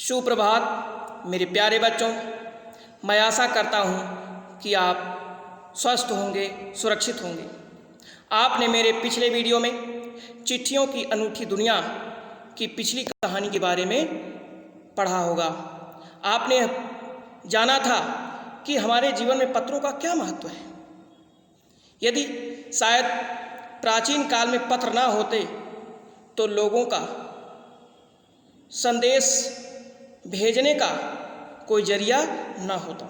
सुप्रभात मेरे प्यारे बच्चों। मैं आशा करता हूँ कि आप स्वस्थ होंगे, सुरक्षित होंगे। आपने मेरे पिछले वीडियो में चिट्ठियों की अनूठी दुनिया की पिछली कहानी के बारे में पढ़ा होगा। आपने जाना था कि हमारे जीवन में पत्रों का क्या महत्व है। यदि शायद प्राचीन काल में पत्र ना होते तो लोगों का संदेश भेजने का कोई जरिया ना होता।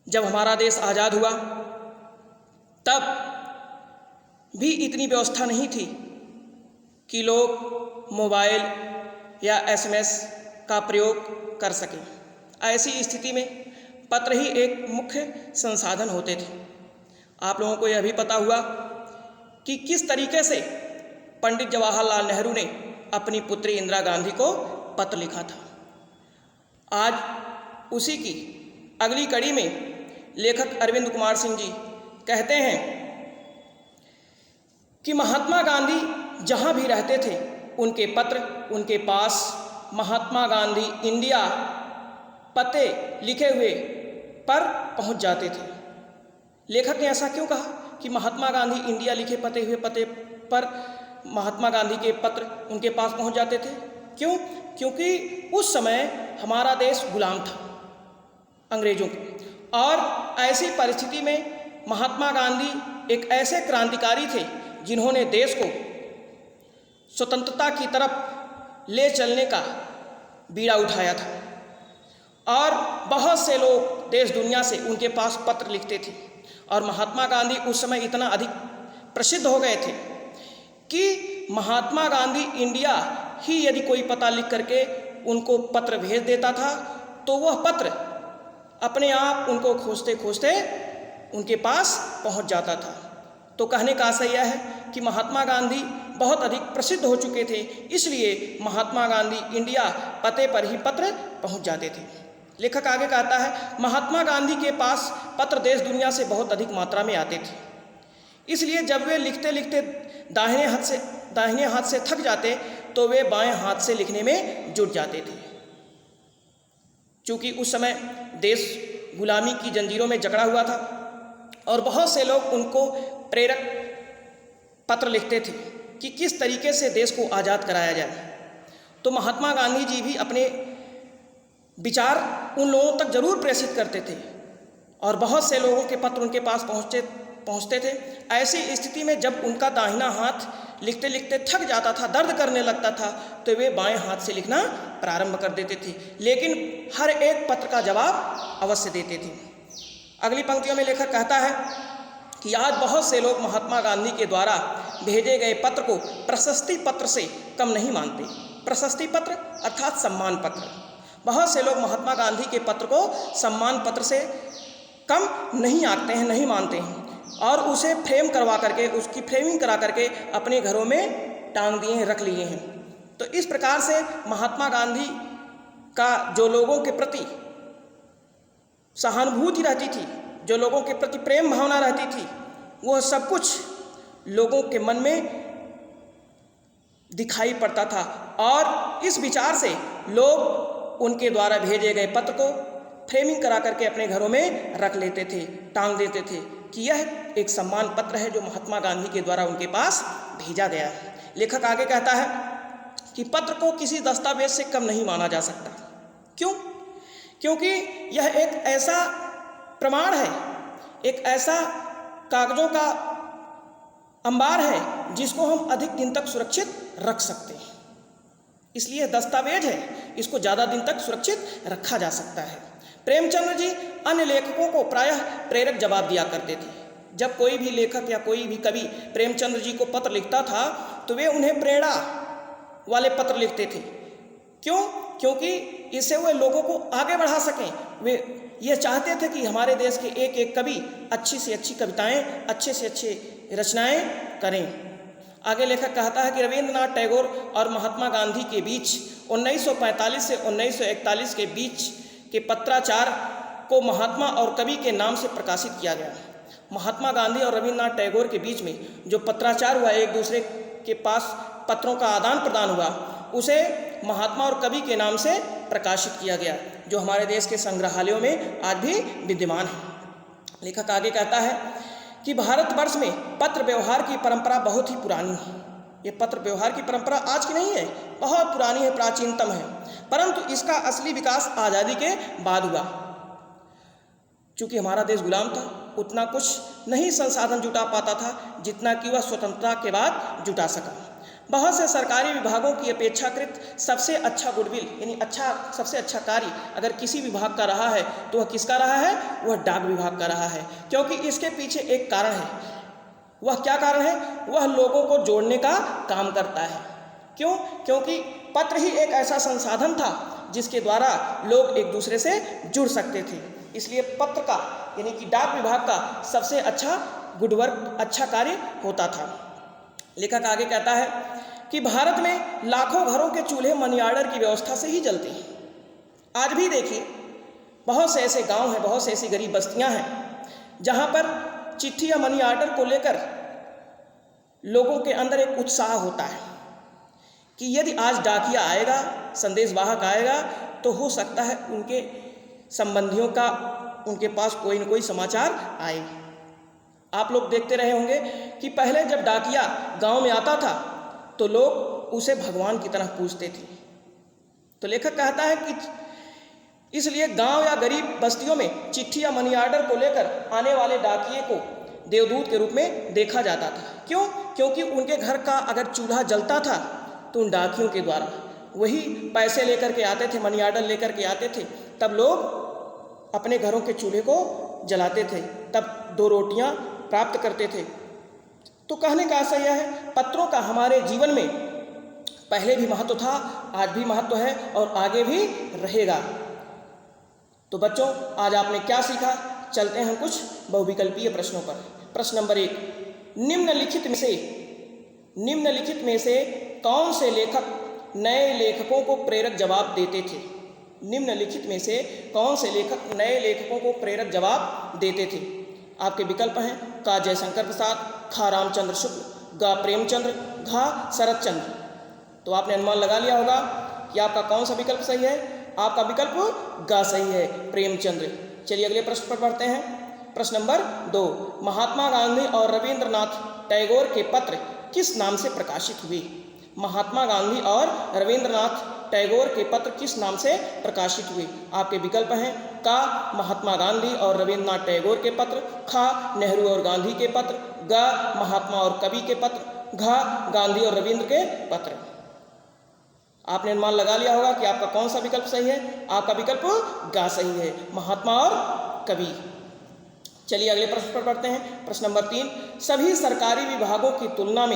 जब हमारा देश आज़ाद हुआ तब भी इतनी व्यवस्था नहीं थी कि लोग मोबाइल या एसएमएस का प्रयोग कर सकें। ऐसी स्थिति में पत्र ही एक मुख्य संसाधन होते थे। आप लोगों को यह भी पता हुआ कि किस तरीके से पंडित जवाहरलाल नेहरू ने अपनी पुत्री इंदिरा गांधी को पत्र लिखा था। आज उसी की अगली कड़ी में लेखक अरविंद कुमार सिंह जी कहते हैं कि महात्मा गांधी जहाँ भी रहते थे उनके पत्र उनके पास महात्मा गांधी इंडिया पते लिखे हुए पर पहुँच जाते थे। लेखक ने ऐसा क्यों कहा कि महात्मा गांधी इंडिया लिखे पते पर महात्मा गांधी के पत्र उनके पास पहुंच जाते थे? क्यों? क्योंकि उस समय हमारा देश गुलाम था अंग्रेजों का, और ऐसी परिस्थिति में महात्मा गांधी एक ऐसे क्रांतिकारी थे जिन्होंने देश को स्वतंत्रता की तरफ ले चलने का बीड़ा उठाया था। और बहुत से लोग देश दुनिया से उनके पास पत्र लिखते थे, और महात्मा गांधी उस समय इतना अधिक प्रसिद्ध हो गए थे कि महात्मा गांधी इंडिया ही यदि कोई पता लिख करके उनको पत्र भेज देता था तो वह पत्र अपने आप उनको खोजते खोजते उनके पास पहुंच जाता था। तो कहने का आशय यह है कि महात्मा गांधी बहुत अधिक प्रसिद्ध हो चुके थे, इसलिए महात्मा गांधी इंडिया पते पर ही पत्र पहुंच जाते थे। लेखक आगे कहता है, महात्मा गांधी के पास पत्र देश दुनिया से बहुत अधिक मात्रा में आते थे, इसलिए जब वे लिखते लिखते दाहिने हाथ से थक जाते तो वे बाएं हाथ से लिखने में जुट जाते थे। चूँकि उस समय देश गुलामी की जंजीरों में जकड़ा हुआ था और बहुत से लोग उनको प्रेरक पत्र लिखते थे कि किस तरीके से देश को आज़ाद कराया जाए। तो महात्मा गांधी जी भी अपने विचार उन लोगों तक जरूर प्रेषित करते थे और बहुत से लोगों के पत्र उनके पास पहुंचते थे। ऐसी स्थिति में जब उनका दाहिना हाथ लिखते लिखते थक जाता था, दर्द करने लगता था, तो वे बाएं हाथ से लिखना प्रारंभ कर देते थे, लेकिन हर एक पत्र का जवाब अवश्य देते थे। अगली पंक्तियों में लेखक कहता है कि आज बहुत से लोग महात्मा गांधी के द्वारा भेजे गए पत्र को प्रशस्ति पत्र से कम नहीं मानते। प्रशस्ति पत्र अर्थात सम्मान पत्र। बहुत से लोग महात्मा गांधी के पत्र को सम्मान पत्र से कम नहीं आंकते हैं, नहीं मानते हैं, और उसे फ्रेम करवा करके उसकी फ्रेमिंग करा करके अपने घरों में टांग दिए हैं, रख लिए हैं। तो इस प्रकार से महात्मा गांधी का जो लोगों के प्रति सहानुभूति रहती थी, जो लोगों के प्रति प्रेम भावना रहती थी, वह सब कुछ लोगों के मन में दिखाई पड़ता था, और इस विचार से लोग उनके द्वारा भेजे गए पत्र को फ्रेमिंग करा करके अपने घरों में रख लेते थे, टांग देते थे कि यह एक सम्मान पत्र है जो महात्मा गांधी के द्वारा उनके पास भेजा गया है। लेखक आगे कहता है कि पत्र को किसी दस्तावेज से कम नहीं माना जा सकता। क्यों? क्योंकि यह एक ऐसा प्रमाण है, एक ऐसा कागजों का अंबार है जिसको हम अधिक दिन तक सुरक्षित रख सकते हैं। इसलिए दस्तावेज है, इसको ज़्यादा दिन तक सुरक्षित रखा जा सकता है। प्रेमचंद्र जी अन्य लेखकों को प्रायः प्रेरक जवाब दिया करते थे। जब कोई भी लेखक या कोई भी कवि प्रेमचंद्र जी को पत्र लिखता था तो वे उन्हें प्रेरणा वाले पत्र लिखते थे। क्यों? क्योंकि इससे वे लोगों को आगे बढ़ा सकें। वे ये चाहते थे कि हमारे देश के एक एक कवि अच्छी से अच्छी कविताएं, अच्छे से अच्छे रचनाएं करें। आगे लेखक कहता है कि रविंद्रनाथ टैगोर और महात्मा गांधी के बीच 1945 से 1941 के बीच के पत्राचार को महात्मा और कवि के नाम से प्रकाशित किया गया। महात्मा गांधी और रविंद्रनाथ टैगोर के बीच में जो पत्राचार हुआ, एक दूसरे के पास पत्रों का आदान प्रदान हुआ, उसे महात्मा और कवि के नाम से प्रकाशित किया गया, जो हमारे देश के संग्रहालयों में आज भी विद्यमान है। लेखक आगे कहता है कि भारतवर्ष में पत्र व्यवहार की परंपरा बहुत ही पुरानी है। ये पत्र व्यवहार की परंपरा आज की नहीं है, बहुत पुरानी है, प्राचीनतम है, परंतु इसका असली विकास आज़ादी के बाद हुआ। चूँकि हमारा देश गुलाम था, उतना कुछ नहीं संसाधन जुटा पाता था जितना कि वह स्वतंत्रता के बाद जुटा सका। बहुत से सरकारी विभागों की अपेक्षाकृत सबसे अच्छा गुडविल यानी सबसे अच्छा कार्य अगर किसी विभाग का रहा है तो वह किसका रहा है? वह डाक विभाग का रहा है। क्योंकि इसके पीछे एक कारण है। वह क्या कारण है? वह लोगों को जोड़ने का काम करता है। क्यों? क्योंकि पत्र ही एक ऐसा संसाधन था जिसके द्वारा लोग एक दूसरे से जुड़ सकते थे। इसलिए पत्र का यानी कि डाक विभाग का सबसे अच्छा गुड वर्क, अच्छा कार्य होता था। लेखक आगे कहता है कि भारत में लाखों घरों के चूल्हे मनी ऑर्डर की व्यवस्था से ही जलते हैं। आज भी देखिए, बहुत से ऐसे गांव हैं, बहुत से ऐसी गरीब बस्तियां हैं जहां पर चिट्ठी या मनी ऑर्डर को लेकर लोगों के अंदर एक उत्साह होता है कि यदि आज डाकिया आएगा, संदेशवाहक आएगा, तो हो सकता है उनके संबंधियों का उनके पास कोई न कोई समाचार आए। आप लोग देखते रहे होंगे कि पहले जब डाकिया गांव में आता था तो लोग उसे भगवान की तरह पूजते थे। तो लेखक कहता है कि इसलिए गांव या गरीब बस्तियों में चिट्ठी या मनी ऑर्डर को लेकर आने वाले डाकिये को देवदूत के रूप में देखा जाता था। क्यों? क्योंकि उनके घर का अगर चूल्हा जलता था तो उन डाकियों के द्वारा वही पैसे लेकर के आते थे, मनी ऑर्डर लेकर के आते थे, तब लोग अपने घरों के चूल्हे को जलाते थे, तब 2 रोटियां प्राप्त करते थे। तो कहने का आशय यह है, पत्रों का हमारे जीवन में पहले भी महत्व था, आज भी महत्व है और आगे भी रहेगा। तो बच्चों, आज आपने क्या सीखा? चलते हैं कुछ बहुविकल्पीय प्रश्नों पर। प्रश्न नंबर 1, निम्नलिखित में से कौन से लेखक नए लेखकों को प्रेरक जवाब देते थे? निम्नलिखित में से कौन से लेखक नए लेखकों को प्रेरक जवाब देते थे? आपके विकल्प हैं का जयशंकर प्रसाद, खा रामचंद्र शुक्ल, गा प्रेमचंद्र, घा शरद चंद्र। तो आपने अनुमान लगा लिया होगा कि आपका कौन सा विकल्प सही है। आपका विकल्प गा सही है, प्रेमचंद्र। चलिए अगले प्रश्न पर बढ़ते हैं। प्रश्न नंबर 2, महात्मा गांधी और रविंद्रनाथ टैगोर के पत्र किस नाम से प्रकाशित हुए? महात्मा गांधी और रविंद्रनाथ टैगोर के पत्र किस नाम से प्रकाशित हुए? आपके विकल्प हैं का महात्मा गांधी और रविंद्रनाथ टैगोर के पत्र, खा नेहरू और गांधी के पत्र, ग महात्मा और कवि के पत्र, घ गांधी और रविंद्र के पत्र। आपने अनुमान लगा लिया होगा कि आपका कौन सा विकल्प सही है। आपका विकल्प गा सही है, महात्मा और कवि। चलिए अगले प्रश्न पर बढ़ते हैं। प्रश्न नंबर 3, सभी सरकारी विभागों की तुलना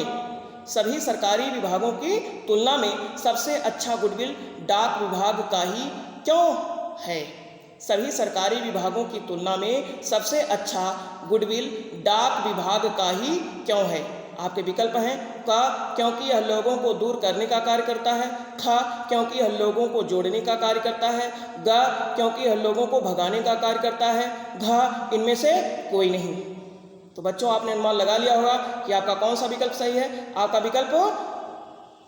में सबसे अच्छा गुडविल डाक विभाग का ही क्यों है? सभी सरकारी विभागों की तुलना में सबसे अच्छा गुडविल डाक विभाग का ही क्यों है? आपके विकल्प हैं का क्योंकि यह लोगों को दूर करने का कार्य करता है, खा क्योंकि यह लोगों को जोड़ने का कार्य करता है, ग क्योंकि यह लोगों को भगाने का कार्य करता है, घ इनमें से कोई नहीं। तो बच्चों, आपने अनुमान लगा लिया होगा कि आपका कौन सा विकल्प सही है। आपका विकल्प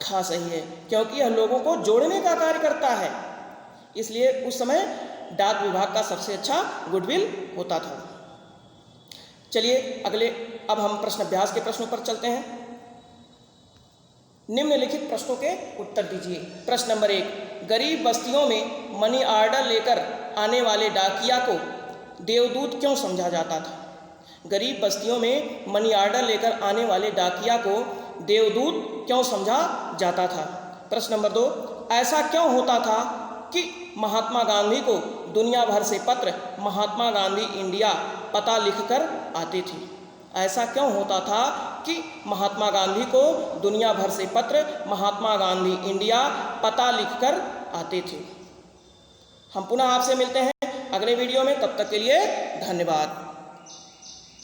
खा सही है, क्योंकि यह लोगों को जोड़ने का कार्य करता है, इसलिए उस समय डाक विभाग का सबसे अच्छा गुडविल होता था। चलिए अगले अब हम प्रश्न अभ्यास के प्रश्नों पर चलते हैं। निम्नलिखित प्रश्नों के उत्तर दीजिए। प्रश्न नंबर 1, गरीब बस्तियों में मनी ऑर्डर लेकर आने वाले डाकिया को देवदूत क्यों समझा जाता था? गरीब बस्तियों में मनी ऑर्डर लेकर आने वाले डाकिया को देवदूत क्यों समझा जाता था? प्रश्न नंबर 2, ऐसा क्यों होता था कि महात्मा गांधी को दुनिया भर से पत्र महात्मा गांधी इंडिया पता लिखकर आते थे? ऐसा क्यों होता था कि महात्मा गांधी को दुनिया भर से पत्र महात्मा गांधी इंडिया पता लिखकर आते थे? हम पुनः आपसे मिलते हैं अगले वीडियो में, तब तक के लिए धन्यवाद।